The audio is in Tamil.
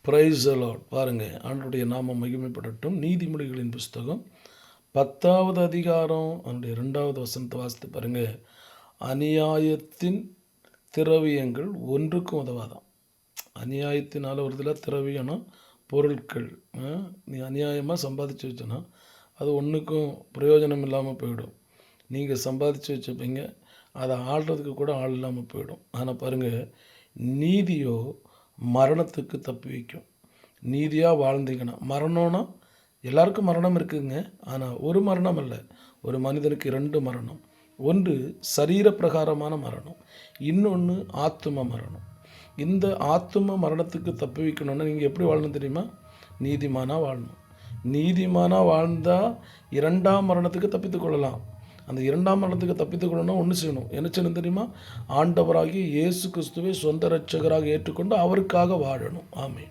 Praise the Lord. பாருங்கள், ஆண்டவருடைய நாமம் மகிமைப்படட்டும். நீதிமொழிகளின் புஸ்தகம் 10வது அதிகாரம் அதனுடைய 2வது வசனத்தை வாசித்து பாருங்கள். அநியாயத்தின் திரவியங்கள் ஒன்றுக்கும் உதவாதான். அநியாயத்தினால் வருதில் திரவியம்னா பொருட்கள். நீ அநியாயமாக சம்பாதிச்சு வச்சோன்னா அது ஒன்றுக்கும் பிரயோஜனம் இல்லாமல் போயிடும். நீங்கள் சம்பாதிச்சு வச்சுப்பீங்க, அதை ஆள்றதுக்கு கூட ஆள் இல்லாமல் போயிடும். ஆனால் பாருங்கள், நீதியோ மரணத்துக்கு தப்பி வைக்கும். நீதியாக வாழ்ந்தீங்கன்னா, மரணம்னா எல்லாருக்கும் மரணம் இருக்குதுங்க. ஆனால் ஒரு மரணம் அல்ல, ஒரு மனிதனுக்கு 2 மரணம். ஒன்று சரீர பிரகாரமான மரணம், இன்னொன்று ஆத்தும மரணம். இந்த ஆத்தும மரணத்துக்கு தப்பி வைக்கணும்னா நீங்கள் எப்படி வாழணும் தெரியுமா? நீதிமானாக வாழணும். நீதிமானாக வாழ்ந்தால் 2ஆம் மரணத்துக்கு தப்பித்து கொள்ளலாம். அந்த 2ஆம் மரணத்துக்கு தப்பித்து கொள்ளணும், ஒன்று செய்யணும். என்ன செய்யணும் தெரியுமா? ஆண்டவராகிய இயேசு கிறிஸ்துவை சொந்த இரட்சகராக ஏற்றுக்கொண்டு அவருக்காக வாழணும். ஆமென்.